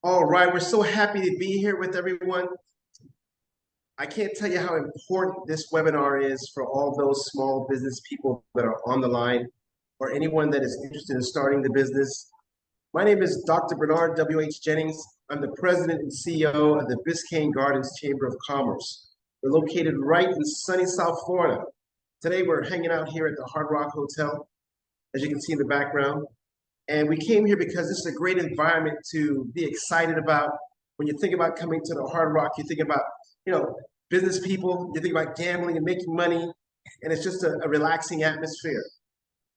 All right, we're so happy to be here with everyone. I can't tell you how important this webinar is for all those small business people that are on the line or anyone that is interested in starting the business. My name is Dr. Bernard W.H. Jennings. I'm the president and CEO of the Biscayne Gardens Chamber of Commerce. We're located right in sunny South Florida. Today, we're hanging out here at the Hard Rock Hotel, as you can see in the background. And we came here because this is a great environment to be excited about. When you think about coming to the Hard Rock, you think about, business people, you think about gambling and making money, and it's just a relaxing atmosphere.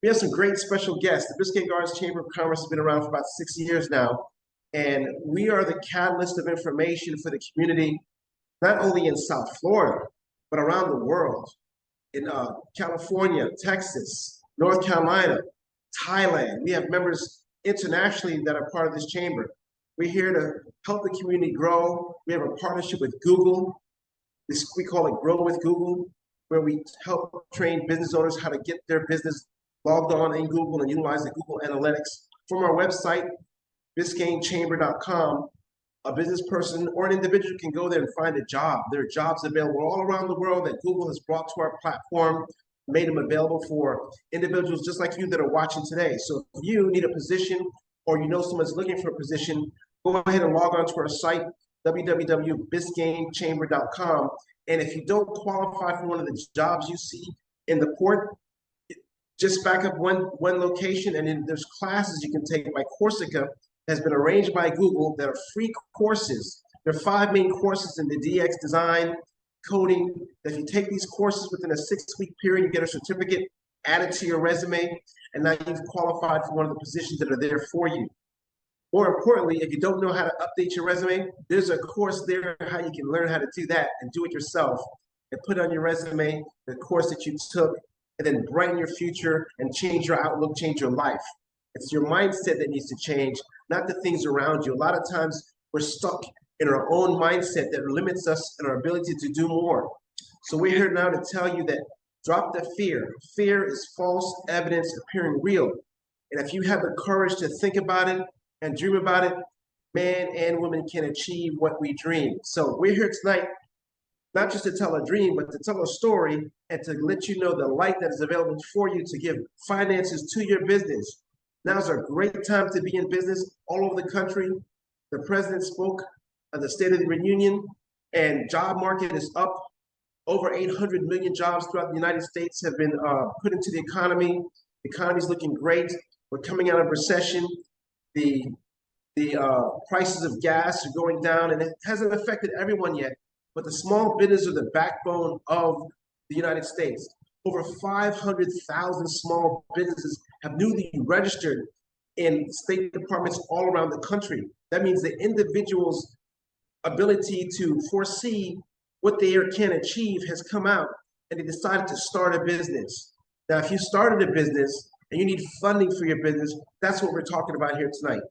We have some great special guests. The Biscayne Gardens Chamber of Commerce has been around for about 6 years now, and we are the catalyst of information for the community, not only in South Florida, but around the world, in California, Texas, North Carolina, Thailand. We have members internationally that are part of this chamber. We're here to help the community grow. We have a partnership with Google. We call it Grow with Google, where we help train business owners how to get their business logged on in Google and utilize the Google Analytics. From our website, BiscayneChamber.com, a business person or an individual can go there and find a job. There are jobs available all around the world that Google has brought to our platform, made them available for individuals just like you that are watching today. So if you need a position or you know someone's looking for a position, go ahead and log on to our site, www.biscaynechamber.com. And if you don't qualify for one of the jobs you see in the port, just back up one location, and then there's classes you can take by Coursera has been arranged by Google that are free courses. There are 5 main courses in the DX design, coding. If you take these courses within a 6-week period, you get a certificate added to your resume, and now you've qualified for one of the positions that are there for you. More importantly, if you don't know how to update your resume, there's a course there how you can learn how to do that and do it yourself and put on your resume the course that you took, and then brighten your future and change your outlook, change your life. It's your mindset that needs to change, not the things around you. A lot of times we're stuck in our own mindset that limits us in our ability to do more. So we're here now to tell you that drop the fear. Fear is false evidence appearing real. And if you have the courage to think about it and dream about it, man and woman can achieve what we dream. So we're here tonight, not just to tell a dream, but to tell a story and to let you know the light that is available for you to give finances to your business. Now is a great time to be in business all over the country. The president spoke of the State of the Union, and job market is up. Over 800 million jobs throughout the United States have been put into the economy. The economy is looking great. We're coming out of recession. The prices of gas are going down, and it hasn't affected everyone yet, but the small business are the backbone of the United States. Over 500,000 small businesses have newly registered in state departments all around the country. That means the individual's ability to foresee what they can achieve has come out, and they decided to start a business. Now, if you started a business and you need funding for your business, that's what we're talking about here tonight.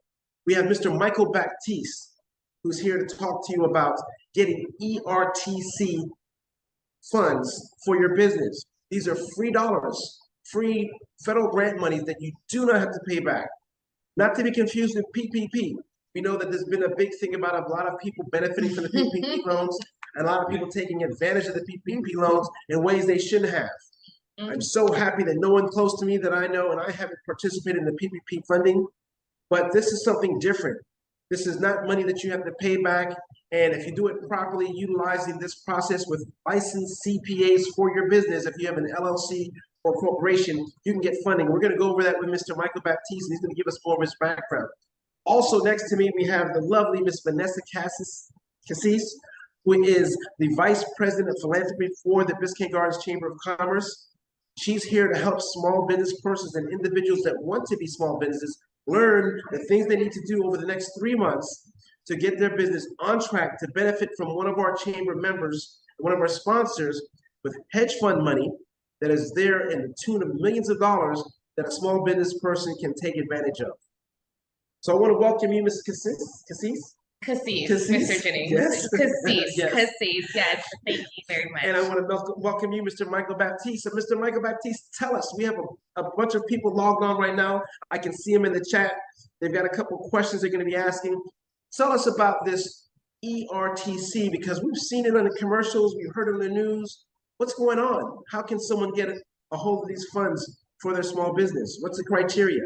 We have Mr. Michael Baptiste, who's here to talk to you about getting ERTC funds for your business. These are free dollars, free federal grant money that you do not have to pay back. Not to be confused with PPP. We know that there's been a big thing about a lot of people benefiting from the PPP loans and a lot of people taking advantage of the PPP loans in ways they shouldn't have. I'm so happy that no one close to me that I know, and I haven't participated in the PPP funding, but this is something different. This is not money that you have to pay back. And if you do it properly, utilizing this process with licensed CPAs for your business, if you have an LLC or corporation, you can get funding. We're going to go over that with Mr. Michael Baptiste, and he's going to give us more of his background. Also next to me, we have the lovely Miss Vanessa Cassis, who is the Vice President of Philanthropy for the Biscayne Gardens Chamber of Commerce. She's here to help small business persons and individuals that want to be small businesses learn the things they need to do over the next 3 months to get their business on track to benefit from one of our chamber members, one of our sponsors, with hedge fund money that is there in the tune of millions of dollars that a small business person can take advantage of. So I want to welcome you, Ms. Cassis. Cassis, Mr. Jennings. Yes. Cassis, Yes. Cassis, yes. Thank you very much. And I want to welcome you, Mr. Michael Baptiste. So, Mr. Michael Baptiste, tell us, we have a bunch of people logged on right now. I can see them in the chat. They've got a couple questions they're going to be asking. Tell us about this ERTC because we've seen it on the commercials, we've heard it on the news. What's going on? How can someone get a hold of these funds for their small business? What's the criteria?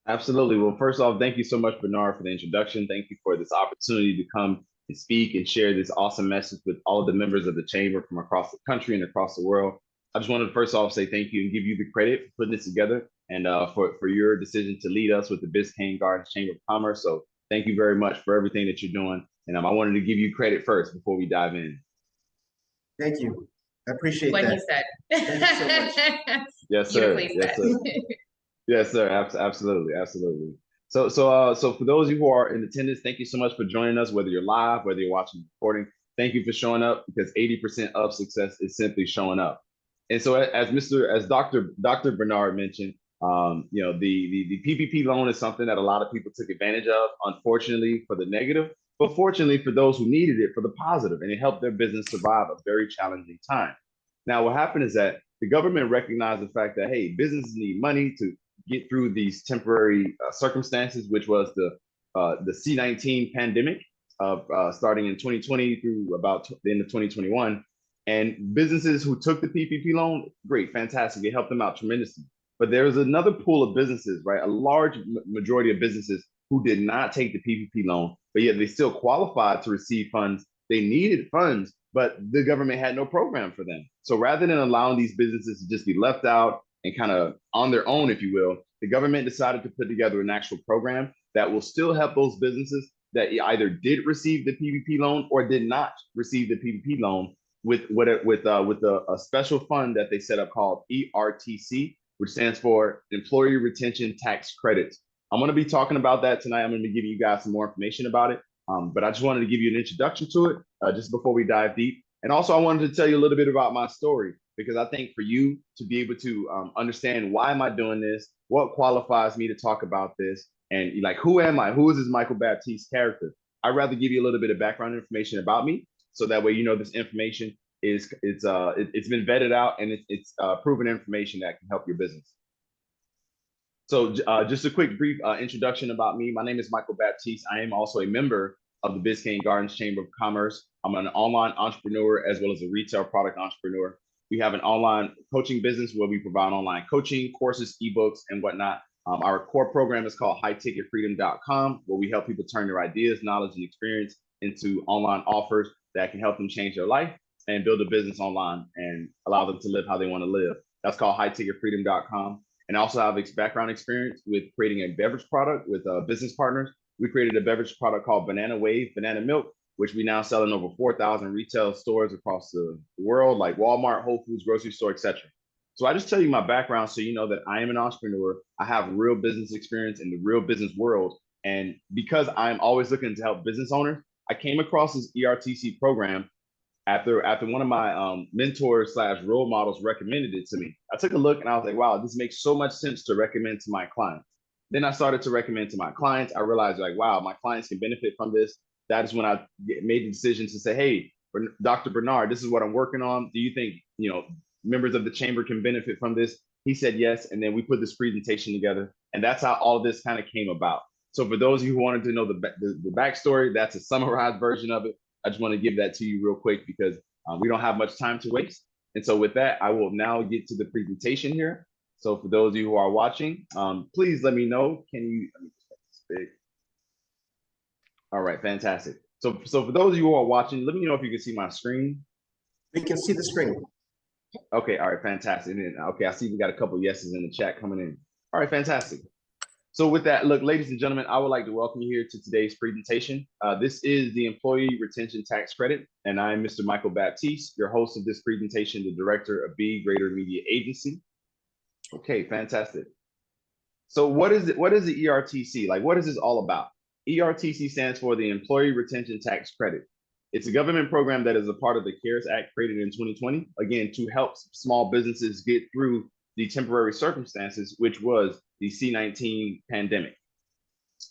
Absolutely. Well, first off, thank you so much, Bernard, for the introduction. Thank you for this opportunity to come and speak and share this awesome message with all of the members of the chamber from across the country and across the world. I just wanted to first off say thank you and give you the credit for putting this together and for your decision to lead us with the Biscayne Gardens Chamber of Commerce. So thank you very much for everything that you're doing. And I wanted to give you credit first before we dive in. Thank you. I appreciate What that. he said. Thank you so much. Yes, sir. Beautifully Yes, said. sir. Yes, sir. Absolutely, absolutely. So for those of you who are in attendance, thank you so much for joining us, whether you're live, whether you're watching the recording. Thank you for showing up because 80% of success is simply showing up. And so as Dr. Bernard mentioned, the PPP loan is something that a lot of people took advantage of, unfortunately for the negative, but fortunately for those who needed it for the positive, and it helped their business survive a very challenging time. Now, what happened is that the government recognized the fact that, hey, businesses need money to get through these temporary circumstances, which was the C-19 pandemic starting in 2020 through about the end of 2021. And businesses who took the PPP loan, great, fantastic. It helped them out tremendously. But there was another pool of businesses, right? A large majority of businesses who did not take the PPP loan, but yet they still qualified to receive funds. They needed funds, but the government had no program for them. So rather than allowing these businesses to just be left out and kind of on their own, if you will, the government decided to put together an actual program that will still help those businesses that either did receive the PPP loan or did not receive the PPP loan with a special fund that they set up called ERTC, which stands for Employee Retention Tax Credit. I'm going to be talking about that tonight. I'm going to be giving you guys some more information about it. But I just wanted to give you an introduction to it just before we dive deep. And also, I wanted to tell you a little bit about my story, because I think for you to be able to understand why am I doing this, what qualifies me to talk about this, and like, who am I? Who is this Michael Baptiste character? I'd rather give you a little bit of background information about me, so that way you know this information it's been vetted out and it's proven information that can help your business. So just a quick brief introduction about me. My name is Michael Baptiste. I am also a member of the Biscayne Gardens Chamber of Commerce. I'm an online entrepreneur as well as a retail product entrepreneur. We have an online coaching business where we provide online coaching, courses, ebooks, and whatnot. Our core program is called highticketfreedom.com, where we help people turn their ideas, knowledge, and experience into online offers that can help them change their life and build a business online and allow them to live how they want to live. That's called highticketfreedom.com. And I also have background experience with creating a beverage product with business partners. We created a beverage product called Banana Wave Banana Milk, which we now sell in over 4,000 retail stores across the world, like Walmart, Whole Foods, grocery store, etc. So I just tell you my background so you know that I am an entrepreneur. I have real business experience in the real business world. And because I'm always looking to help business owners, I came across this ERTC program after one of my mentors / role models recommended it to me. I took a look and I was like, wow, this makes so much sense to recommend to my clients. Then I started to recommend to my clients. I realized like, wow, my clients can benefit from this. That is when I made the decision to say, hey, Dr. Bernard, this is what I'm working on. Do you think, members of the chamber can benefit from this? He said yes. And then we put this presentation together. And that's how all of this kind of came about. So for those of you who wanted to know the backstory, that's a summarized version of it. I just want to give that to you real quick because we don't have much time to waste. And so with that, I will now get to the presentation here. So for those of you who are watching, please let me know. Can you, let me just make this big. All right, fantastic. So for those of you who are watching, let me know if you can see my screen. We can see the screen. Okay, all right, fantastic. And then, okay, I see we got a couple of yeses in the chat coming in. All right, fantastic. So with that, look, ladies and gentlemen, I would like to welcome you here to today's presentation. This is the Employee Retention Tax Credit, and I'm Mr. Michael Baptiste, your host of this presentation, the director of B Greater Media Agency. Okay, fantastic. So what is the ERTC? Like, what is this all about? ERTC stands for the Employee Retention Tax Credit. It's a government program that is a part of the CARES Act created in 2020, again, to help small businesses get through the temporary circumstances, which was the C-19 pandemic.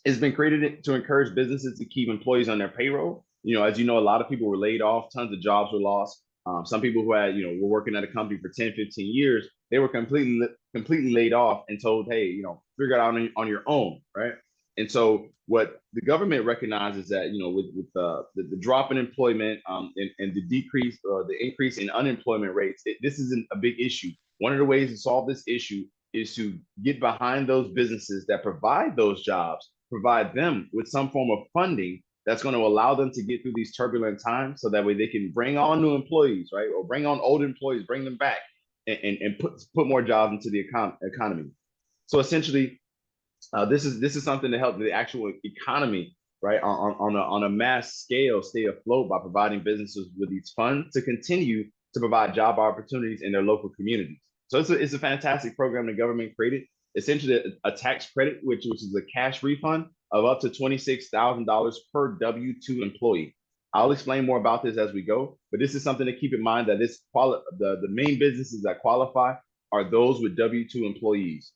It's been created to encourage businesses to keep employees on their payroll. As you know, a lot of people were laid off, tons of jobs were lost. Some people who had, were working at a company for 10, 15 years, they were completely laid off and told, hey, figure it out on your own, right? And so what the government recognizes that, with the drop in employment, and the decrease or the increase in unemployment rates, this isn't a big issue. One of the ways to solve this issue is to get behind those businesses that provide those jobs, provide them with some form of funding that's going to allow them to get through these turbulent times, so that way they can bring on new employees, right? Or bring on old employees, bring them back, and put more jobs into the economy. So essentially, this is something to help the actual economy, right, on a mass scale, stay afloat by providing businesses with these funds to continue to provide job opportunities in their local communities. So it's a fantastic program the government created. Essentially, a tax credit, which is a cash refund of up to $26,000 per W-2 employee. I'll explain more about this as we go, but this is something to keep in mind, that the main businesses that qualify are those with W-2 employees,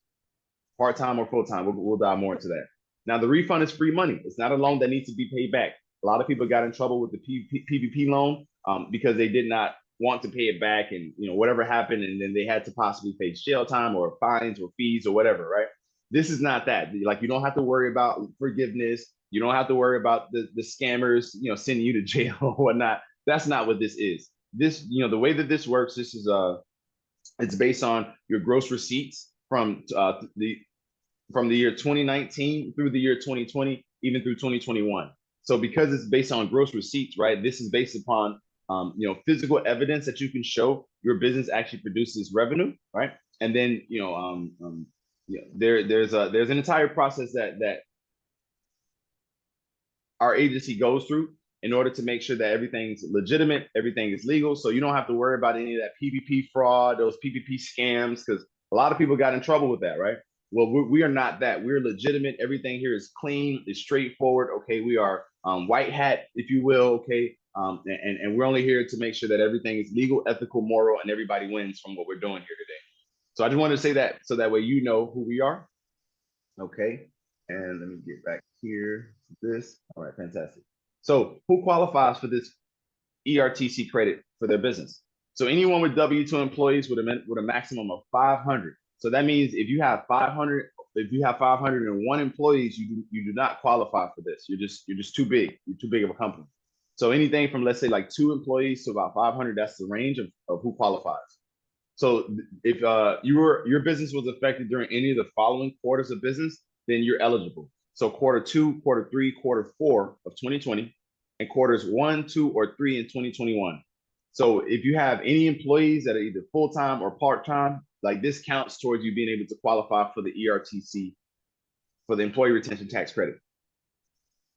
part-time or full-time. We'll dive more into that. Now, the refund is free money. It's not a loan that needs to be paid back. A lot of people got in trouble with the PPP loan because they did not want to pay it back, and whatever happened, and then they had to possibly pay jail time or fines or fees or whatever, right? This is not that. Like, you don't have to worry about forgiveness. You don't have to worry about the scammers, sending you to jail or whatnot. That's not what this is. This, the way that this works, this is it's based on your gross receipts from the year 2019 through the year 2020, even through 2021. So because it's based on gross receipts, right? This is based upon physical evidence that you can show your business actually produces revenue, right? And then there's an entire process that our agency goes through in order to make sure that everything's legitimate, everything is legal. So you don't have to worry about any of that PPP fraud, those PPP scams, because a lot of people got in trouble with that, right? Well, we are not that. We're legitimate. Everything here is clean, is straightforward. Okay, we are white hat, if you will. Okay, and we're only here to make sure that everything is legal, ethical, moral, and everybody wins from what we're doing here today. So I just wanted to say that so that way you know who we are. Okay, and let me get back here to this. All right, fantastic. So who qualifies for this ERTC credit for their business? So anyone with W-2 employees with a maximum of 500. So that means if you have 501 employees, you do not qualify for this. You're just too big. You're too big of a company. So anything from, let's say, like 2 employees to about 500, that's the range of who qualifies. So if your business was affected during any of the following quarters of business, then you're eligible. So quarter 2, quarter 3, quarter 4 of 2020, and quarters 1, 2, or 3 in 2021. So if you have any employees that are either full-time or part-time, like, this counts towards you being able to qualify for the ERTC, for the Employee Retention Tax Credit.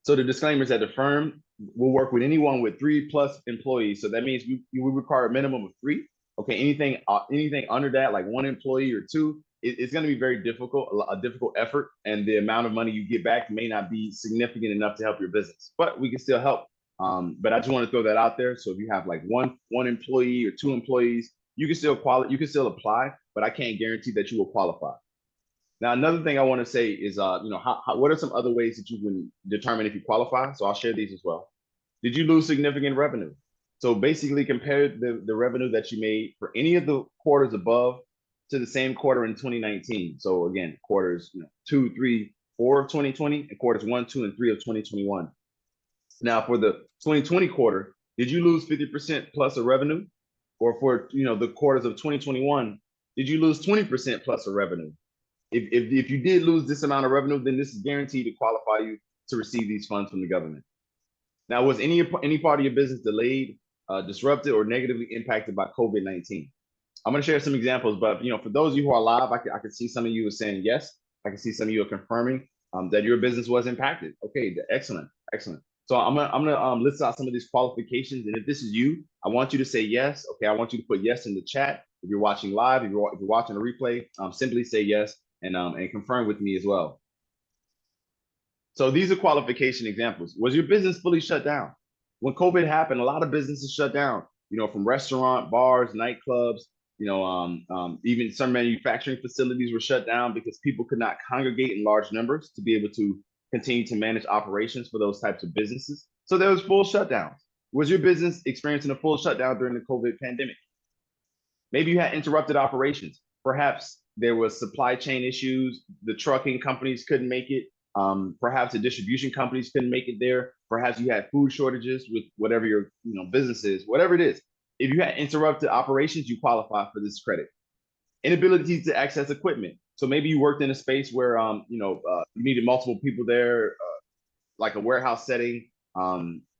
So the disclaimer is that the firm will work with anyone with 3+ employees. So that means we require a minimum of 3. Okay, anything under that, like 1 employee or 2, it's going to be very difficult, a difficult effort, and the amount of money you get back may not be significant enough to help your business, but we can still help. But I just want to throw that out there. So if you have like one employee or 2 employees, you can still apply, but I can't guarantee that you will qualify. Now, another thing I want to say is, what are some other ways that you can determine if you qualify? So I'll share these as well. Did you lose significant revenue? So basically compare the revenue that you made for any of the quarters above to the same quarter in 2019. So again, quarters 2, 3, 4 of 2020, and quarters 1, 2, and 3 of 2021. Now, for the 2020 quarter, did you lose 50% plus of revenue? Or for the quarters of 2021, did you lose 20% plus of revenue? If you did lose this amount of revenue, then this is guaranteed to qualify you to receive these funds from the government. Now, was any part of your business delayed, disrupted, or negatively impacted by COVID-19? I'm going to share some examples, but for those of you who are live, I can see some of you are saying yes. I can see some of you are confirming that your business was impacted. Okay, excellent. So I'm gonna list out some of these qualifications, and if this is you, I want you to say yes. Okay, I want you to put yes in the chat. If you're watching live, if you're watching a replay, simply say yes and confirm with me as well. So these are qualification examples. Was your business fully shut down? When COVID happened, a lot of businesses shut down. From restaurant, bars, nightclubs. Even some manufacturing facilities were shut down because people could not congregate in large numbers to be able to continue to manage operations for those types of businesses. So there was full shutdowns. Was your business experiencing a full shutdown during the COVID pandemic? Maybe you had interrupted operations. Perhaps there was supply chain issues. The trucking companies couldn't make it. Perhaps the distribution companies couldn't make it there. Perhaps you had food shortages with whatever your business is, whatever it is. If you had interrupted operations, you qualify for this credit. Inability to access equipment. So maybe you worked in a space where you needed multiple people there, like a warehouse setting,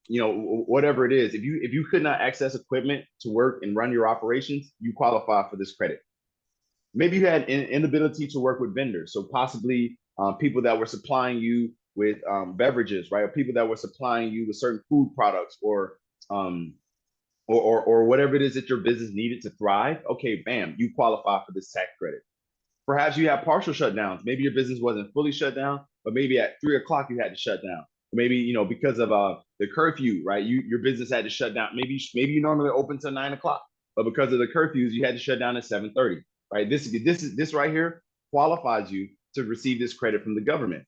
whatever it is. If you could not access equipment to work and run your operations, you qualify for this credit. Maybe you had an inability to work with vendors, so possibly people that were supplying you with beverages, right? Or people that were supplying you with certain food products or whatever it is that your business needed to thrive. Okay, bam, you qualify for this tax credit. Perhaps you have partial shutdowns. Maybe your business wasn't fully shut down, but maybe at 3 o'clock you had to shut down. Maybe because of the curfew, right? Your business had to shut down. Maybe you normally open till 9 o'clock, but because of the curfews, you had to shut down at 7:30. Right? This right here qualifies you to receive this credit from the government.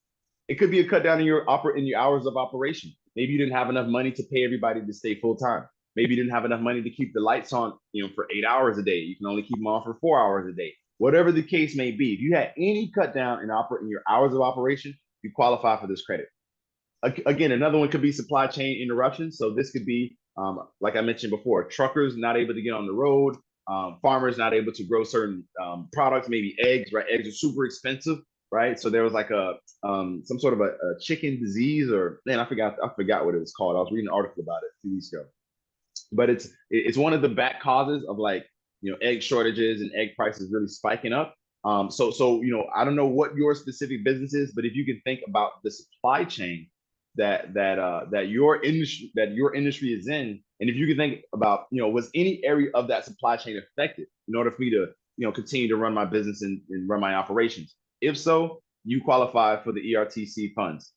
It could be a cut down in your hours of operation. Maybe you didn't have enough money to pay everybody to stay full time. Maybe you didn't have enough money to keep the lights on, for 8 hours a day. You can only keep them on for 4 hours a day. Whatever the case may be, if you had any cut down in your hours of operation, you qualify for this credit. Again, another one could be supply chain interruptions. So this could be, like I mentioned before, truckers not able to get on the road, farmers not able to grow certain products, maybe eggs, right? Eggs are super expensive, right? So there was like some sort of a chicken disease, or man, I forgot what it was called. I was reading an article about it a few weeks ago. But it's one of the back causes of egg shortages and egg prices really spiking up. So I don't know what your specific business is, but if you can think about the supply chain that your industry is in, and if you can think about was any area of that supply chain affected in order for me to continue to run my business and run my operations. If so, you qualify for the ERTC funds.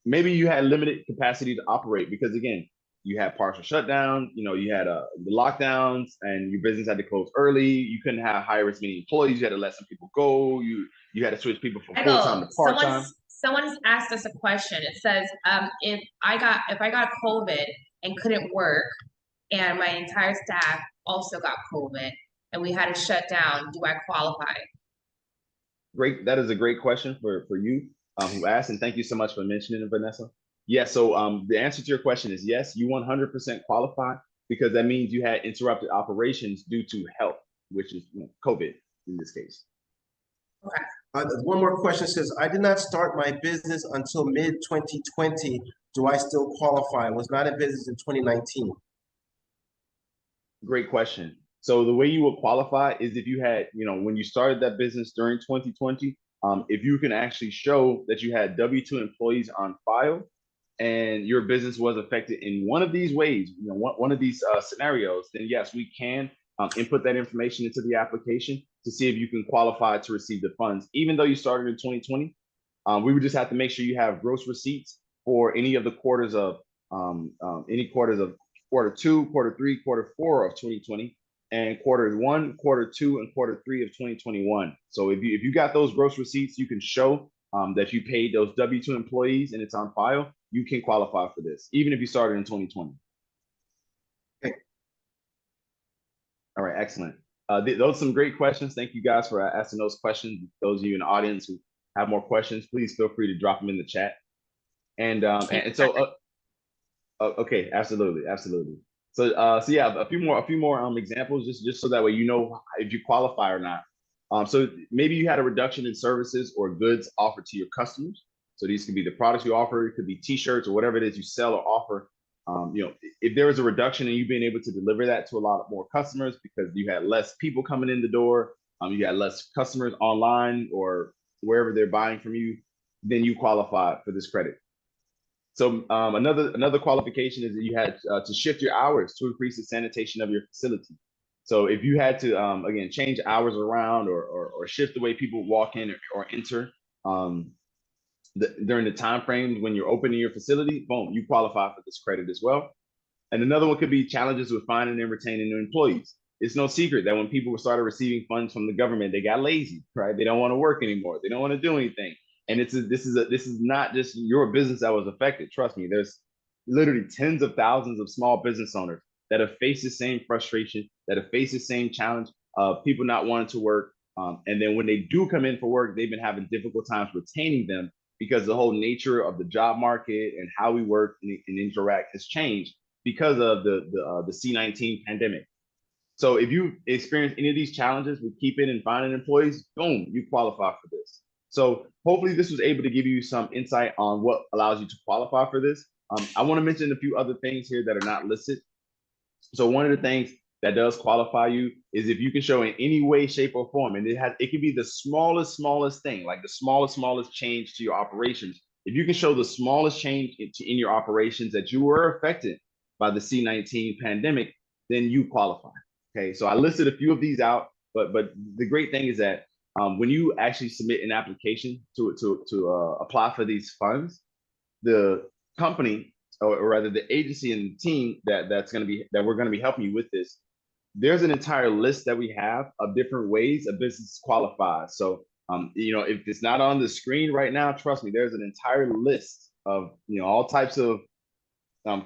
Maybe you had limited capacity to operate because again, you had partial shutdown, you had the lockdowns and your business had to close early. You couldn't hire as many employees. You had to let some people go. You had to switch people from full-time to part-time. Someone's asked us a question. It says, if I got COVID and couldn't work and my entire staff also got COVID and we had to shut down, do I qualify? Great. That is a great question for you who asked. And thank you so much for mentioning it, Vanessa. Yes. So the answer to your question is yes, you 100% qualify because that means you had interrupted operations due to health, which is COVID in this case. Okay. One more question says, I did not start my business until mid-2020. Do I still qualify? I was not in business in 2019. Great question. So the way you would qualify is if you had, when you started that business during 2020, if you can actually show that you had W-2 employees on file and your business was affected in one of these ways, one of these scenarios, then yes, we can input that information into the application to see if you can qualify to receive the funds. Even though you started in 2020, we would just have to make sure you have gross receipts for any of the quarters of quarter 2, quarter 3, quarter 4 of 2020, and quarter 1, quarter 2, and quarter 3 of 2021. So if you got those gross receipts, you can show that you paid those W-2 employees and it's on file, you can qualify for this, even if you started in 2020. Okay. All right, excellent. Those are some great questions. Thank you guys for asking those questions. Those of you in the audience who have more questions, please feel free to drop them in the chat. And so, okay, absolutely. So, yeah, a few more examples, just so that way you know if you qualify or not. So maybe you had a reduction in services or goods offered to your customers. So these could be the products you offer, it could be T-shirts or whatever it is you sell or offer. If there was a reduction and you've been able to deliver that to a lot more customers because you had less people coming in the door, you had less customers online or wherever they're buying from you, then you qualify for this credit. So another qualification is that you had to shift your hours to increase the sanitation of your facility. So if you had to, again, change hours around or shift the way people walk in or enter during the time frames when you're opening your facility, boom, you qualify for this credit as well. And another one could be challenges with finding and retaining new employees. It's no secret that when people started receiving funds from the government, they got lazy, right? They don't want to work anymore. They don't want to do anything. And this is not just your business that was affected. Trust me, there's literally tens of thousands of small business owners that have faced the same frustration, that have faced the same challenge of people not wanting to work. And then when they do come in for work, they've been having difficult times retaining them because the whole nature of the job market and how we work and interact has changed because of the C-19 pandemic. So if you experience any of these challenges with keeping and finding employees, boom, you qualify for this. So hopefully this was able to give you some insight on what allows you to qualify for this. I want to mention a few other things here that are not listed. So one of the things that does qualify you is if you can show in any way, shape, or form, and it can be the smallest thing, like the smallest change to your operations. If you can show the smallest change in your operations that you were affected by the C-19 pandemic, then you qualify. Okay, so I listed a few of these out, but the great thing is that when you actually submit an application to apply for these funds, the company, or rather the agency and the team that we're going to be helping you with this, there's an entire list that we have of different ways a business qualifies. So if it's not on the screen right now, trust me, there's an entire list of all types of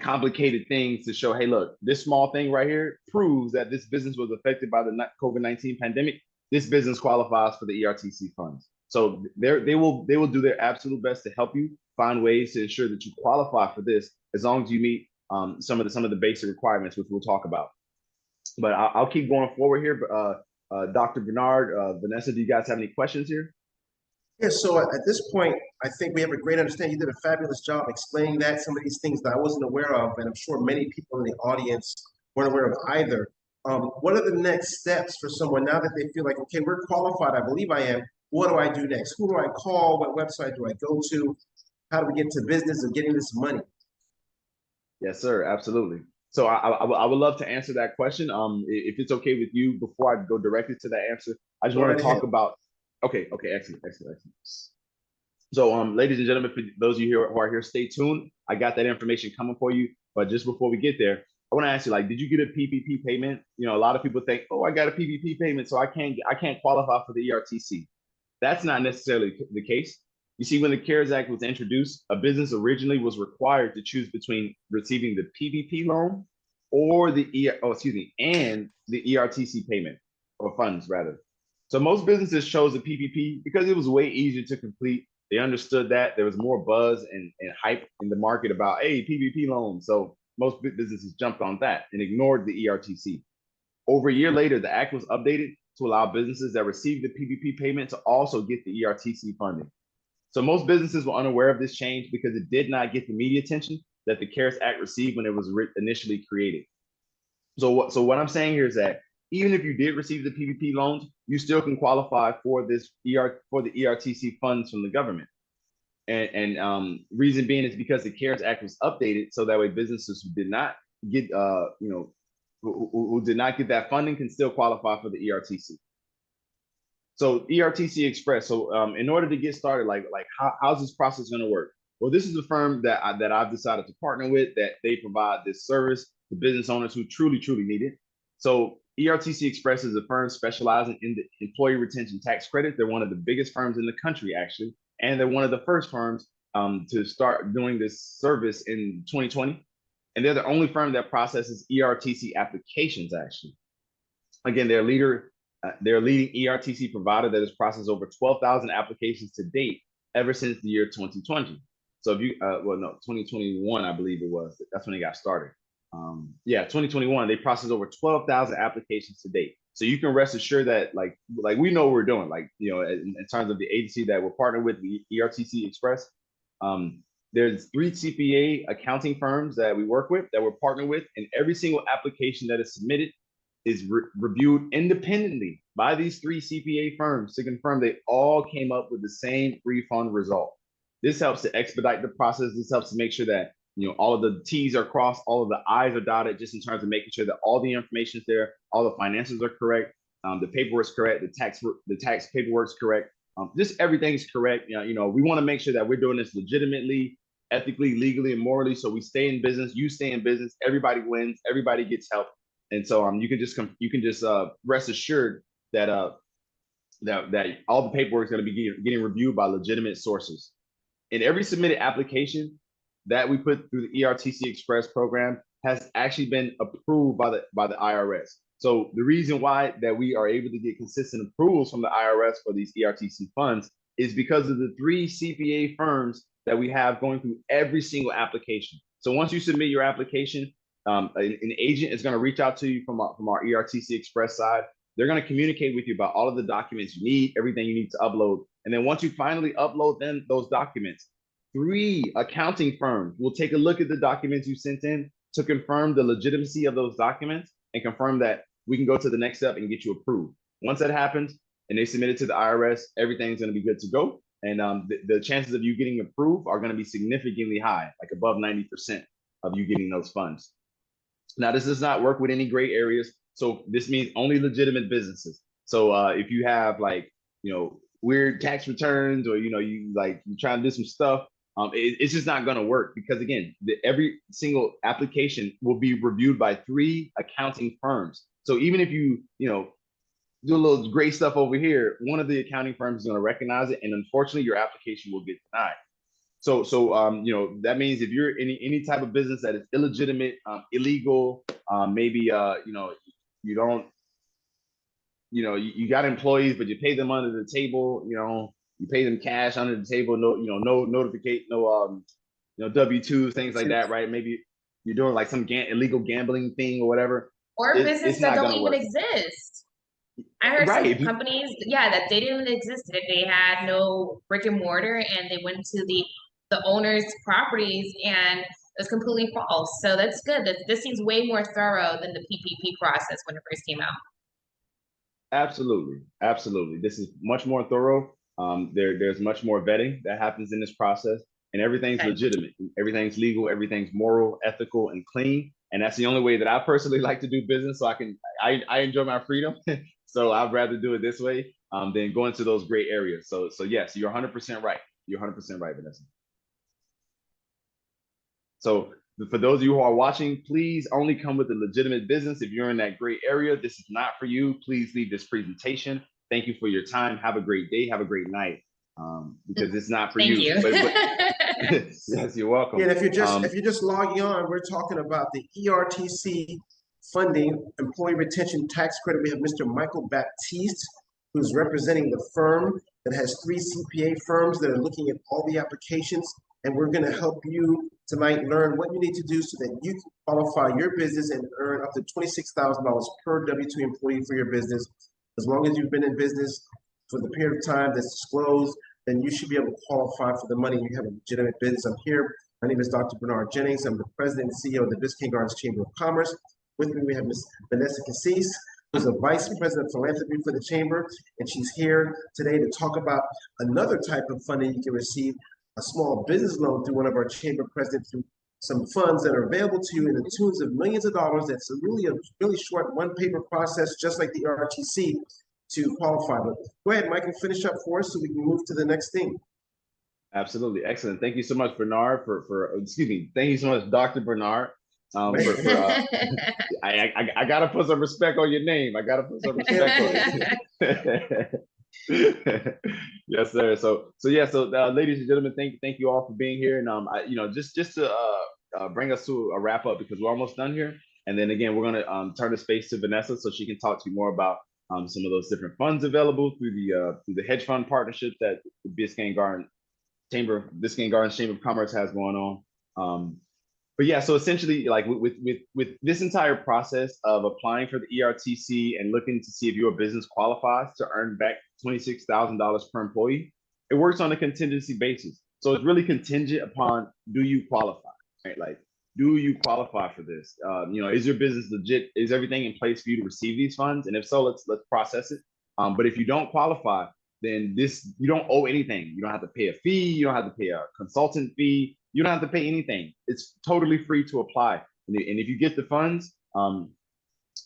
complicated things to show, hey, look, this small thing right here proves that this business was affected by the COVID-19 pandemic. This business qualifies for the ERTC funds. So they will do their absolute best to help you find ways to ensure that you qualify for this, as long as you meet some of the basic requirements, which we'll talk about. But I'll keep going forward here. Dr. Bernard, Vanessa, do you guys have any questions here? Yeah, so at this point, I think we have a great understanding. You did a fabulous job explaining that, some of these things that I wasn't aware of, and I'm sure many people in the audience weren't aware of either. What are the next steps for someone now that they feel like, okay, we're qualified, I believe I am, what do I do next? Who do I call? What website do I go to? How do we get to business of getting this money? Yes, sir, absolutely. So I would love to answer that question. If it's okay with you, before I go directly to that answer, I just want to talk about. Okay, excellent. So, ladies and gentlemen, for those of you who are here, stay tuned. I got that information coming for you. But just before we get there, I want to ask you, like, did you get a PPP payment? A lot of people think, oh, I got a PPP payment, so I can't qualify for the ERTC. That's not necessarily the case. You see, when the CARES Act was introduced, a business originally was required to choose between receiving the PPP loan or and the ERTC payment, or funds rather. So most businesses chose the PPP because it was way easier to complete. They understood that there was more buzz and hype in the market about, hey, PPP loans. So most businesses jumped on that and ignored the ERTC. Over a year later, the act was updated to allow businesses that received the PPP payment to also get the ERTC funding. So most businesses were unaware of this change because it did not get the media attention that the CARES Act received when it was initially created. So what I'm saying here is that even if you did receive the PPP loans, you still can qualify for the ERTC funds from the government. And reason being is because the CARES Act was updated so that way businesses who did not get who did not get that funding can still qualify for the ERTC. So ERTC Express. So in order to get started, how's this process going to work? Well, this is a firm that I've decided to partner with, that they provide this service to business owners who truly need it. So ERTC Express is a firm specializing in the employee retention tax credit. They're one of the biggest firms in the country, actually, and they're one of the first firms to start doing this service in 2020. And they're the only firm that processes ERTC applications, actually. Again, they're a leading ERTC provider that has processed over 12,000 applications to date ever since the year 2020. So if you, 2021, I believe it was. That's when they got started. 2021, they processed over 12,000 applications to date. So you can rest assured that like we know what we're doing, in terms of the agency that we're partnered with, the ERTC Express. There's 3 CPA accounting firms that we work with, that we're partnered with, and every single application that is submitted is reviewed independently by these 3 CPA firms to confirm they all came up with the same refund result. This helps to expedite the process. This helps to make sure that all of the T's are crossed, all of the I's are dotted, just in terms of making sure that all the information is there, all the finances are correct, the paperwork's correct, the tax paperwork's correct, just everything's correct. We want to make sure that we're doing this legitimately, ethically, legally, and morally. So we stay in business, you stay in business, everybody wins, everybody gets help. And so you can just rest assured that that all the paperwork is going to be getting reviewed by legitimate sources. And every submitted application that we put through the ERTC Express program has actually been approved by the IRS. So the reason why that we are able to get consistent approvals from the IRS for these ERTC funds is because of the 3 CPA firms that we have going through every single application. So once you submit your application, an agent is going to reach out to you from our ERTC Express side. They're going to communicate with you about all of the documents you need, everything you need to upload. And then once you finally upload those documents, 3 accounting firms will take a look at the documents you sent in to confirm the legitimacy of those documents and confirm that we can go to the next step and get you approved. Once that happens and they submit it to the IRS, everything's going to be good to go. And the chances of you getting approved are going to be significantly high, like above 90% of you getting those funds. Now, this does not work with any gray areas. So this means only legitimate businesses. So if you have like, weird tax returns, or, you're trying to do some stuff, it's just not going to work, because again, every single application will be reviewed by 3 accounting firms. So even if you, do a little great stuff over here, one of the accounting firms is going to recognize it, and unfortunately your application will get denied. So that means if you're any type of business that is illegitimate, illegal, maybe you don't, you got employees but you pay them under the table, you pay them cash under the table, no notification, no W-2s, things like that, right? Maybe you're doing like some illegal gambling thing or whatever, or businesses that don't even exist. I heard some companies, that they didn't even exist. They had no brick and mortar, and they went to the owner's properties, and it was completely false. So that's good. This seems way more thorough than the PPP process when it first came out. Absolutely. This is much more thorough. There's much more vetting that happens in this process, and everything's legitimate. Everything's legal. Everything's moral, ethical, and clean. And that's the only way that I personally like to do business. So I enjoy my freedom. So I'd rather do it this way than go into those gray areas. So yes, you're 100% right. You're 100% right, Vanessa. So for those of you who are watching, please only come with a legitimate business. If you're in that gray area, this is not for you. Please leave this presentation. Thank you for your time. Have a great day. Have a great night. Because it's not for you. Yes, you're welcome. And if you're just logging on, we're talking about the ERTC funding employee retention tax credit. We have Mr. Michael Baptiste, who's representing the firm that has 3 CPA firms that are looking at all the applications. And we're going to help you tonight learn what you need to do so that you can qualify your business and earn up to $26,000 per W-2 employee for your business. As long as you've been in business for the period of time that's disclosed, then you should be able to qualify for the money. You have a legitimate business. I'm here. My name is Dr. Bernard Jennings. I'm the president and CEO of the Biscayne Gardens Chamber of Commerce. With me, we have Ms. Vanessa Cassis, who's the Vice President of Philanthropy for the Chamber, and she's here today to talk about another type of funding you can receive, a small business loan through one of our Chamber presidents, through some funds that are available to you in the tunes of millions of dollars. That's a really short one-paper process, just like the RTC, to qualify. But go ahead, Michael, finish up for us so we can move to the next thing. Absolutely. Excellent. Thank you so much, Bernard, thank you so much, Dr. Bernard. I gotta put some respect on your name. I gotta put some respect on it. Yes, sir. So ladies and gentlemen, thank you all for being here. And just to bring us to a wrap up, because we're almost done here. And then again, we're gonna turn the space to Vanessa so she can talk to you more about some of those different funds available through the hedge fund partnerships that the Biscayne Gardens Chamber of Commerce has going on. But yeah, so essentially, like with this entire process of applying for the ERTC and looking to see if your business qualifies to earn back $26,000 per employee, it works on a contingency basis. So it's really contingent upon, do you qualify, right? Like, do you qualify for this? Is your business legit? Is everything in place for you to receive these funds? And if so, let's process it. But if you don't qualify, then you don't owe anything. You don't have to pay a fee. You don't have to pay a consultant fee. You don't have to pay anything. It's totally free to apply. And if you get the funds, I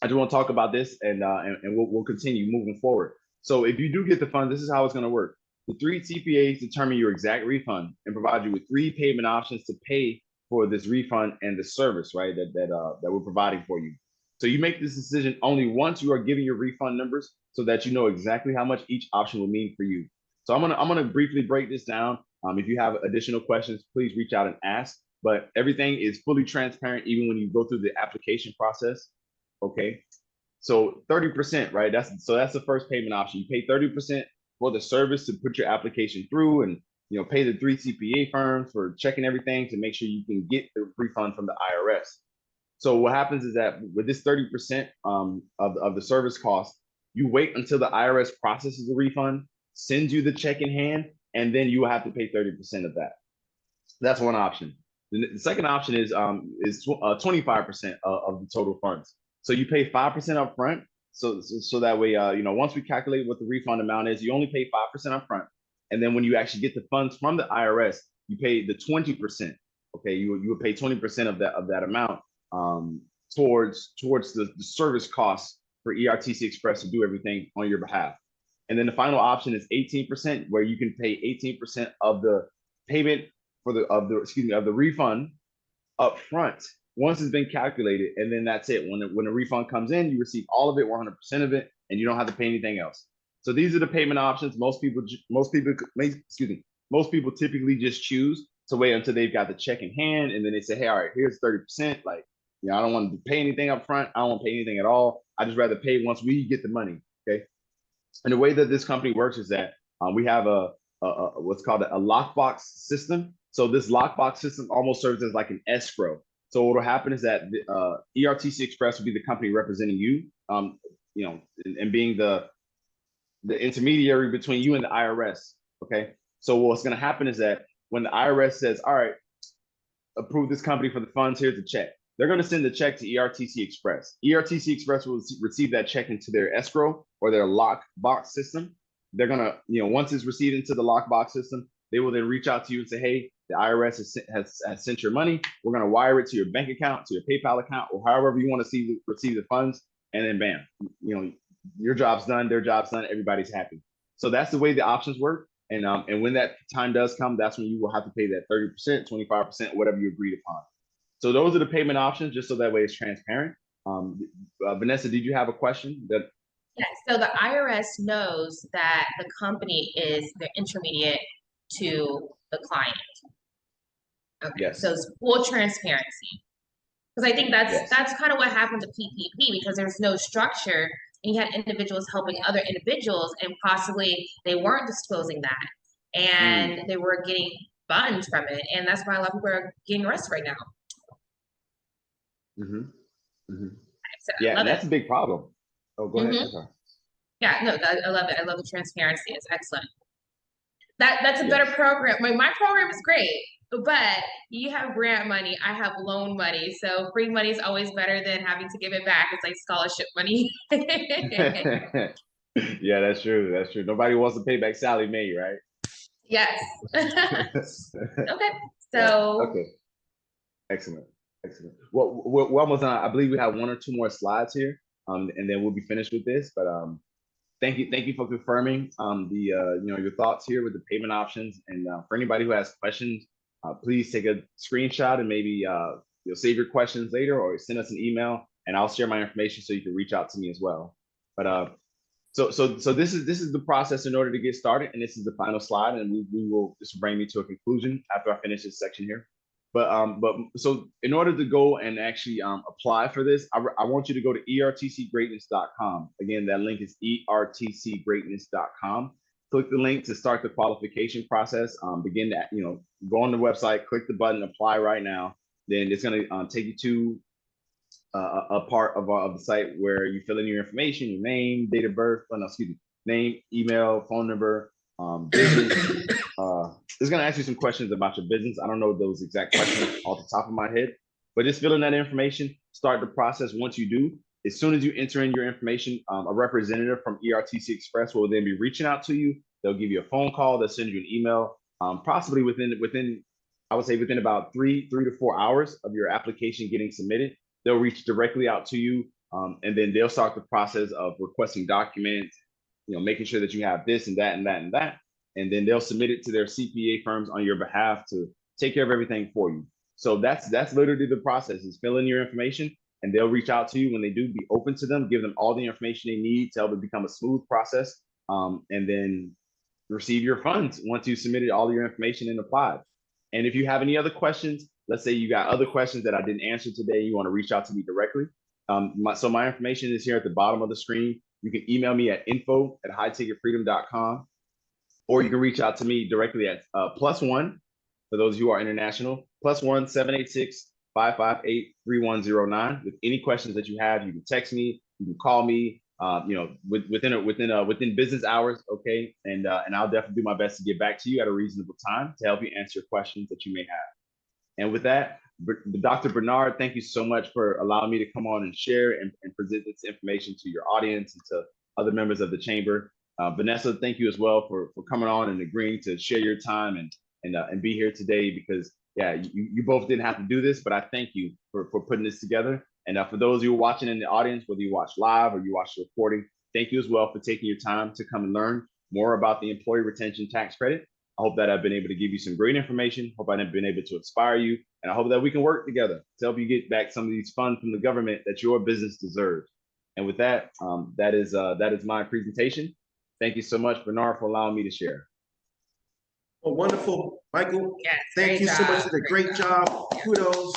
just want to talk about this, and we'll continue moving forward. So if you do get the funds, this is how it's going to work. The 3 CPAs determine your exact refund and provide you with 3 payment options to pay for this refund and the service, right, that we're providing for you. So you make this decision only once you are giving your refund numbers, so that you know exactly how much each option will mean for you. So I'm gonna briefly break this down. If you have additional questions, please reach out and ask. But everything is fully transparent, even when you go through the application process. Okay, so 30%, right? That's the first payment option. You pay 30% for the service to put your application through and, pay the 3 CPA firms for checking everything to make sure you can get the refund from the IRS. So what happens is that with this 30% of the service cost, you wait until the IRS processes the refund, sends you the check in hand, and then you will have to pay 30% of that. That's one option. The second option is 25% of the total funds. So you pay 5% up front. So that way, once we calculate what the refund amount is, you only pay 5% up front. And then when you actually get the funds from the IRS, you pay the 20%. Okay, you would pay 20% of that amount towards the service costs for ERTC Express to do everything on your behalf. And then the final option is 18%, where you can pay 18% of the payment of the refund up front once it's been calculated, and then that's it. When the refund comes in, you receive all of it, 100% of it, and you don't have to pay anything else. So these are the payment options. Most people typically just choose to wait until they've got the check in hand, and then they say, hey, all right, here's 30%. Like, I don't want to pay anything up front. I don't want to pay anything at all. I just rather pay once we get the money. Okay. And the way that this company works is that we have a what's called a lockbox system. So this lockbox system almost serves as like an escrow. So what will happen is that ERTC Express will be the company representing you, and being the intermediary between you and the IRS. Okay. So what's going to happen is that when the IRS says, all right, approve this company for the funds, here's the check, they're going to send the check to ERTC Express. ERTC Express will receive that check into their escrow or their lockbox system. They're going to, once it's received into the lockbox system, they will then reach out to you and say, hey, the IRS has sent your money. We're going to wire it to your bank account, to your PayPal account, or however you want to receive the funds. And then bam, your job's done, their job's done, everybody's happy. So that's the way the options work. And when that time does come, that's when you will have to pay that 30%, 25%, whatever you agreed upon. So those are the payment options, just so that way it's transparent. Vanessa, did you have a question? Yes. So the IRS knows that the company is the intermediate to the client. Okay. Yes. So it's full transparency. Because I think that's kind of what happened to PPP, because there's no structure, and you had individuals helping other individuals, and possibly they weren't disclosing that, and they were getting funds from it, and that's why a lot of people are getting arrested right now. So yeah, and that's a big problem. Oh, go ahead. Okay. Yeah, no, I love it. I love the transparency. It's excellent. That's a better program. My program is great, but you have grant money, I have loan money. So free money is always better than having to give it back. It's like scholarship money. Yeah, that's true. That's true. Nobody wants to pay back Sallie Mae, right? Yes. Okay. So. Okay. Excellent. Excellent. Well, we're almost done. I believe we have 1 or 2 more slides here, and then we'll be finished with this. But thank you for confirming your thoughts here with the payment options. And for anybody who has questions, please take a screenshot and maybe you'll save your questions later, or send us an email, and I'll share my information so you can reach out to me as well. But so this is the process in order to get started, and this is the final slide, and we will just bring me to a conclusion after I finish this section here. But so in order to go and actually apply for this, I want you to go to ertcgreatness.com. Again, that link is ertcgreatness.com. Click the link to start the qualification process. Begin to go on the website, click the button, apply right now. Then it's going to take you to a part of the site where you fill in your information, your name, date of birth, name, email, phone number, business. It's going to ask you some questions about your business. I don't know those exact questions off the top of my head, but just fill in that information, start the process. Once you do, as soon as you enter in your information, a representative from ERTC Express will then be reaching out to you. They'll give you a phone call. They'll send you an email, possibly within, I would say within about 3 to 4 hours of your application getting submitted. They'll reach directly out to you, and then they'll start the process of requesting documents, making sure that you have this and that and that and that. And then they'll submit it to their CPA firms on your behalf to take care of everything for you. So that's literally the process, is fill in your information, and they'll reach out to you. When they do, be open to them, give them all the information they need to help it become a smooth process, and then receive your funds once you submitted all your information and applied. And if you have any other questions, let's say you got other questions that I didn't answer today, you want to reach out to me directly. So my information is here at the bottom of the screen. You can email me at info@highticketfreedom.com. or you can reach out to me directly at +1 for those who are international, +1 786-558-3109. With any questions that you have, you can text me, you can call me, within business hours, okay? And I'll definitely do my best to get back to you at a reasonable time to help you answer questions that you may have. And with that, Dr. Bernard, thank you so much for allowing me to come on and share and present this information to your audience and to other members of the chamber. Vanessa, thank you as well for coming on and agreeing to share your time and be here today, because yeah, you both didn't have to do this, but I thank you for putting this together. And for those who are watching in the audience, whether you watch live or you watch the recording, thank you as well for taking your time to come and learn more about the Employee Retention Tax Credit. I hope that I've been able to give you some great information. Hope I've been able to inspire you. And I hope that we can work together to help you get back some of these funds from the government that your business deserves. And with that, that is my presentation. Thank you so much, Bernard, for allowing me to share. Well, wonderful, Michael. Yes, Thank you so much for the great job. Yeah. Kudos.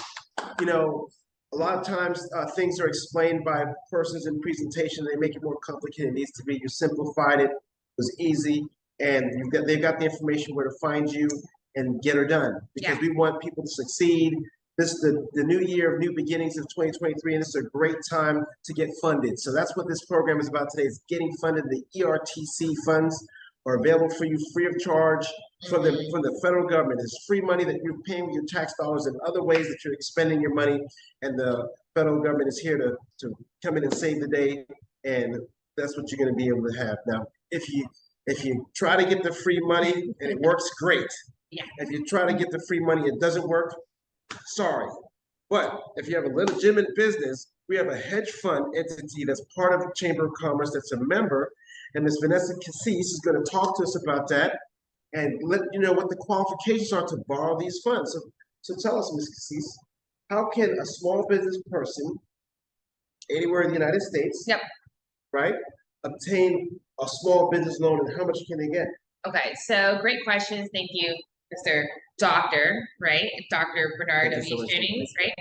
You know, a lot of times things are explained by persons in presentation. They make it more complicated. It needs to be. You simplified it. It was easy, and they've got the information where to find you and get her done, because we want people to succeed. This the new year of new beginnings of 2023, and this is a great time to get funded. So that's what this program is about today, is getting funded. The ERTC funds are available for you free of charge from the federal government. It's free money that you're paying with your tax dollars and other ways that you're expending your money, and the federal government is here to come in and save the day, and that's what you're going to be able to have. Now, if you try to get the free money and it works, great. Yeah. If you try to get the free money, it doesn't work, sorry. But if you have a legitimate business, we have a hedge fund entity that's part of the Chamber of Commerce that's a member, and Ms. Vanessa Cassis is going to talk to us about that and let you know what the qualifications are to borrow these funds. So tell us, Ms. Cassis, how can a small business person anywhere in the United States, right, obtain a small business loan, and how much can they get? Okay, so great questions. Thank you, Mr. Doctor, right? Dr. Bernard of E-Trainings, right?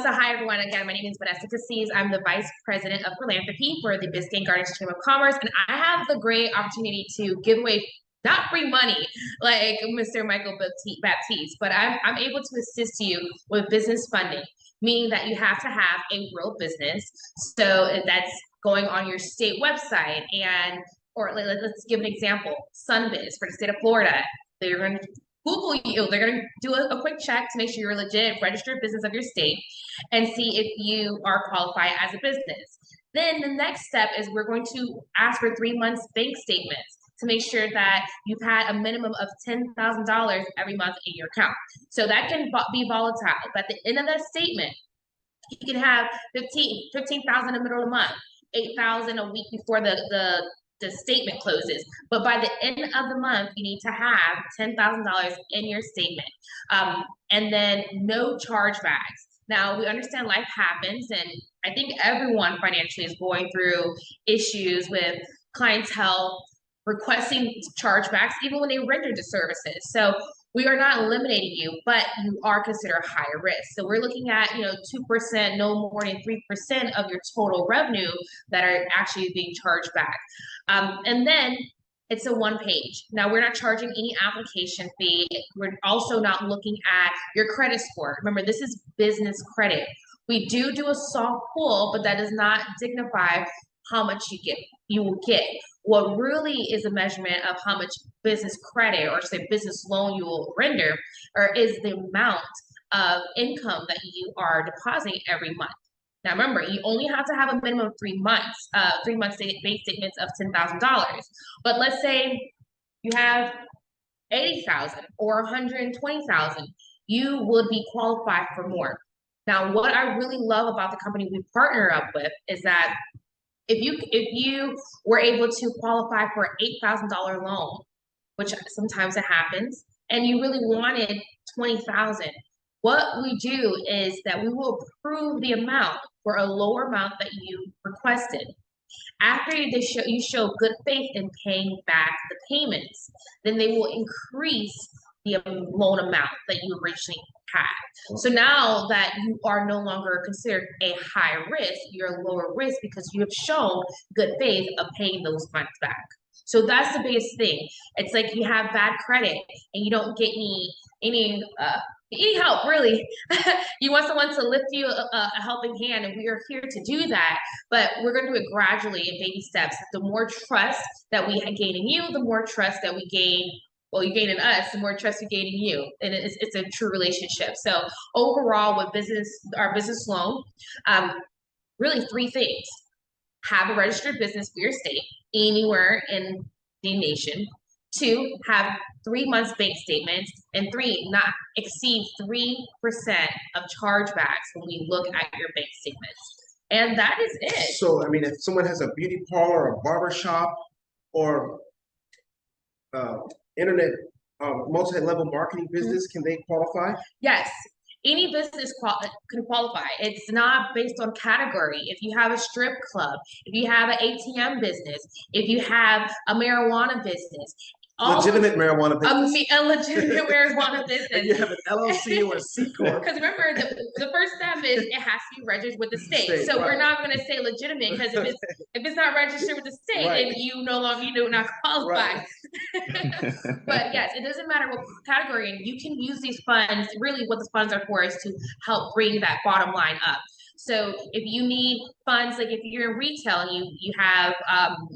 So hi, everyone. Again, my name is Vanessa Cassis. I'm the Vice President of Philanthropy for the Biscayne Gardens Chamber of Commerce, and I have the great opportunity to give away not free money like Mr. Michael Baptiste, but I'm able to assist you with business funding, meaning that you have to have a real business. So that's going on your state website, and or let's give an example, Sunbiz for the state of Florida. They're going to Google you. They're going to do a quick check to make sure you're a legit registered business of your state and see if you are qualified as a business. Then the next step is we're going to ask for 3 months bank statements to make sure that you've had a minimum of $10,000 every month in your account. So that can be volatile. But at the end of that statement, you can have 15,000 in the middle of the month, 8,000 a week before the statement closes. But by the end of the month, you need to have $10,000 in your statement. And then no chargebacks. Now, we understand life happens, and I think everyone financially is going through issues with clientele requesting chargebacks, even when they render the services. So we are not eliminating you, but you are considered higher risk. So we're looking at, 2%, no more than 3% of your total revenue that are actually being charged back. And then it's a one page. Now, we're not charging any application fee. We're also not looking at your credit score. Remember, this is business credit. We do a soft pull, but that does not dignify how much you will get. What really is a measurement of how much business credit, or say business loan, you will render, or is the amount of income that you are depositing every month. Now, remember, you only have to have a minimum of 3 months, bank statements of $10,000. But let's say you have 80,000 or 120,000, you would be qualified for more. Now, what I really love about the company we partner up with is that if you were able to qualify for an $8,000 loan, which sometimes it happens, and you really wanted 20,000, what we do is that we will approve the amount for a lower amount that you requested. After you show good faith in paying back the payments, then they will increase the loan amount that you originally had. So now that you are no longer considered a high risk, you're a lower risk because you have shown good faith of paying those funds back. So that's the biggest thing. It's like you have bad credit and you don't get any help really. You want someone to lift you a helping hand, and we are here to do that, but we're going to do it gradually in baby steps. The more trust that we gain in you, the more trust that we gain, well, you gain in us, the more trust we gain in you, and it's a true relationship. So overall with our business loan, really three things: have a registered business for your state anywhere in the nation. 2, have 3 months bank statements, and 3, not exceed 3% of chargebacks when we look at your bank statements. And that is it. So, I mean, if someone has a beauty parlor, a barber shop, or internet multi-level marketing business, can they qualify? Yes. Any business can qualify. It's not based on category. If you have a strip club, if you have an ATM business, if you have a marijuana business, Legitimate marijuana business. A legitimate marijuana business. And you have an LLC or a C corp. Because remember, the first step is it has to be registered with the state. So right. We're not going to say legitimate, because if it's not registered with the state, right. then you do not qualify. Right. But yes, it doesn't matter what category, and you can use these funds. Really, what the funds are for is to help bring that bottom line up. So if you need funds, like if you're in retail and you have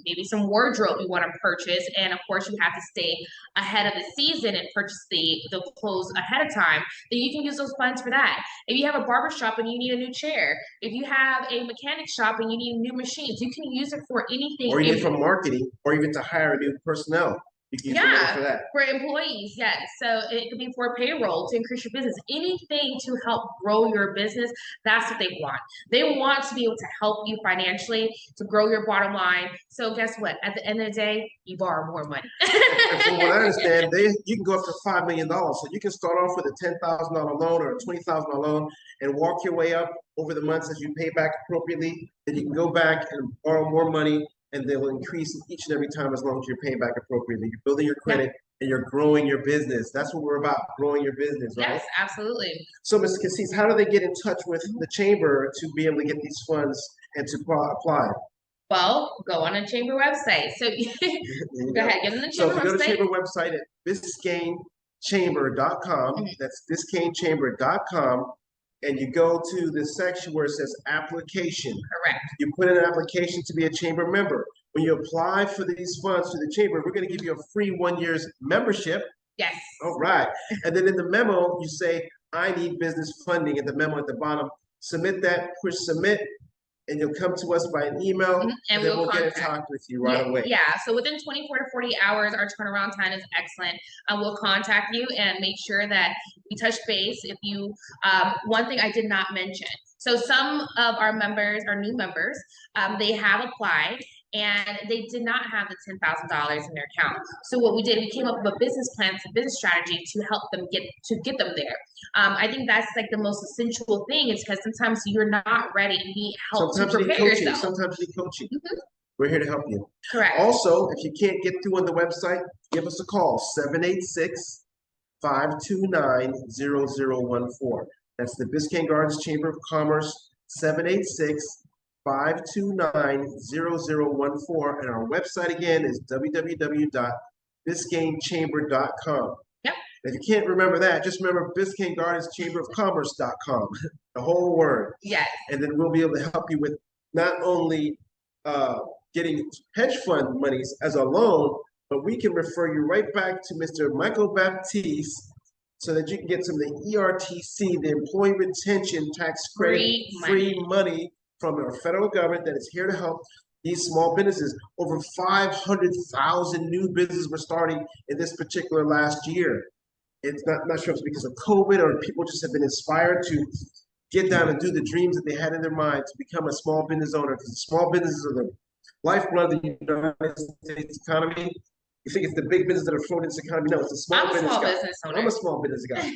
maybe some wardrobe you want to purchase, and of course you have to stay ahead of the season and purchase the clothes ahead of time, then you can use those funds for that. If you have a barber shop and you need a new chair, if you have a mechanic shop and you need new machines, you can use it for anything. Or even for marketing, or even to hire new personnel. You can use it for that. For employees, yes. So it could be for payroll, to increase your business, anything to help grow your business. That's what they want. They want to be able to help you financially, to grow your bottom line. So guess what? At the end of the day, you borrow more money. And from what I understand, you can go up to $5 million. So you can start off with a $10,000 loan or a $20,000 loan and walk your way up over the months as you pay back appropriately. Then you can go back and borrow more money, and they will increase each and every time as long as you're paying back appropriately. You're building your credit and you're growing your business. That's what we're about, growing your business, right? Yes, absolutely. So, Mr. Cassis, how do they get in touch with the chamber to be able to get these funds and to apply? Well, go on the chamber website. So go ahead, give them the chamber website. So if you go to the chamber website at biscaynechamber.com, that's biscaynechamber.com, and you go to the section where it says application. Correct. You put in an application to be a chamber member. When you apply for these funds to the chamber, we're going to give you a free 1 year's membership. Yes. All right. And then in the memo, you say, I need business funding. In the memo at the bottom, submit that, push submit, and you'll come to us by an email, and then we'll get in touch with you right away. Yeah, so within 24 to 40 hours, our turnaround time is excellent. We'll contact you and make sure that we touch base. If you, one thing I did not mention, so some of our members, our new members, they have applied and they did not have the $10,000 in their account. So what we did, we came up with a business plan, a business strategy to help them get them there. I think that's like the most essential thing, is because sometimes you're not ready and need help sometimes to prepare yourself. Sometimes you need coaching. We're here to help you. Correct. Also, if you can't get through on the website, give us a call, 786-529-0014. That's the Biscayne Gardens Chamber of Commerce, 786-529-0014. And our website again is www.biscaynechamber.com. Yep. If you can't remember that, just remember Biscayne Gardens Chamber of Commerce.com, the whole word. Yes. And then we'll be able to help you with not only getting hedge fund monies as a loan, but we can refer you right back to Mr. Michael Baptiste so that you can get some of the ERTC, the Employee Retention Tax Credit, free money from our federal government that is here to help these small businesses. Over 500,000 new businesses were starting in this particular last year. It's not sure if it's because of COVID or people just have been inspired to get down and do the dreams that they had in their mind to become a small business owner, because small businesses are the lifeblood of the United States economy. You think it's the big businesses that are floating this economy? No, it's a small business guy. I'm a small business guy.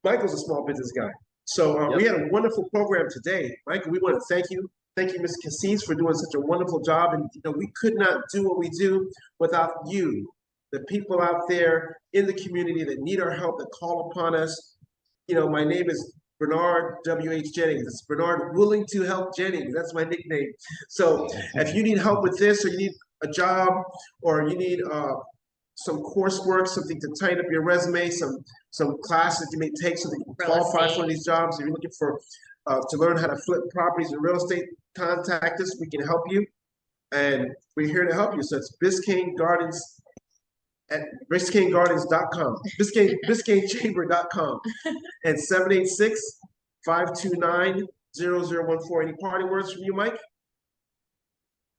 Michael's a small business guy. So we had a wonderful program today. Michael, we want to thank you. Thank you, Ms. Cassis, for doing such a wonderful job. And we could not do what we do without you, the people out there in the community that need our help, that call upon us. My name is Bernard W.H. Jennings. It's Bernard Willing to Help Jennings. That's my nickname. So if you need help with this, or you need a job, or you need some coursework, something to tighten up your resume, some classes you may take so that you can Real qualify for estate. these jobs. If you're looking for to learn how to flip properties and real estate, contact us. We can help you, and we're here to help you. So it's Biscayne Gardens at BiscayneGardens.com, BiscayneChamber.com, and 786-529-0014. Any parting words from you, Mike?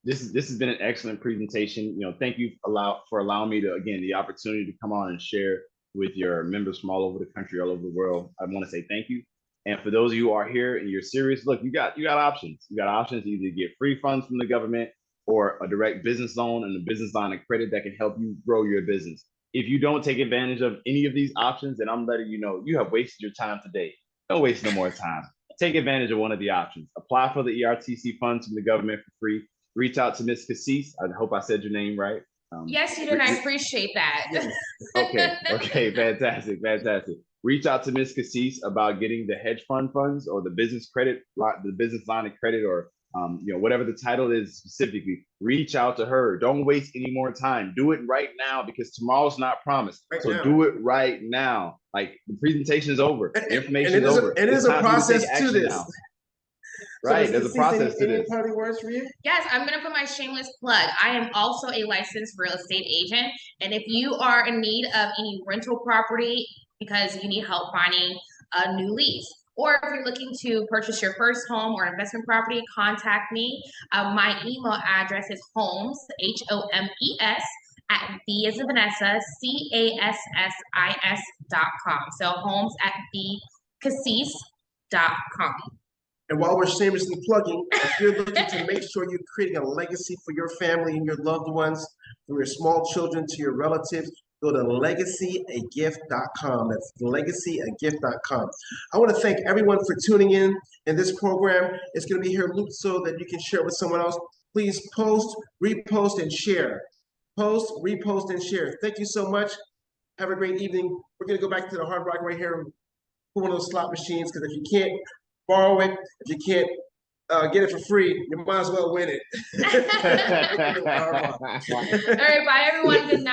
This has been an excellent presentation. Thank you for allowing me to, again, the opportunity to come on and share with your members from all over the country, all over the world. I want to say thank you. And for those of you who are here and you're serious, look, you got options. You got options to either get free funds from the government or a direct business loan and a business line of credit that can help you grow your business. If you don't take advantage of any of these options, then I'm letting you know you have wasted your time today. Don't waste no more time. Take advantage of one of the options. Apply for the ERTC funds from the government for free. Reach out to Ms. Cassis. I hope I said your name right. Yes, you did. I appreciate that. Okay, fantastic. Reach out to Ms. Cassis about getting the hedge funds or the business credit, the business line of credit, or whatever the title is specifically. Reach out to her. Don't waste any more time. Do it right now because tomorrow's not promised. Do it right now. Like, the presentation is over. The information is over. And it is a process to this. Now. Right, so there's a process to this. Any parting words for you? Yes, I'm going to put my shameless plug. I am also a licensed real estate agent. And if you are in need of any rental property because you need help finding a new lease, or if you're looking to purchase your first home or investment property, contact me. My email address is homes, HOMES, at B as in Vanessa, CASSIS.com. So homes at bcassis.com. And while we're shamelessly plugging, if you're looking to make sure you're creating a legacy for your family and your loved ones, from your small children to your relatives, go to legacyagift.com. That's legacyagift.com. I want to thank everyone for tuning in this program. It's going to be here looped so that you can share it with someone else. Please post, repost, and share. Post, repost, and share. Thank you so much. Have a great evening. We're going to go back to the Hard Rock right here and put one of those slot machines, because if you can't borrow it, if you can't get it for free, you might as well win it. All right, bye everyone. Good night.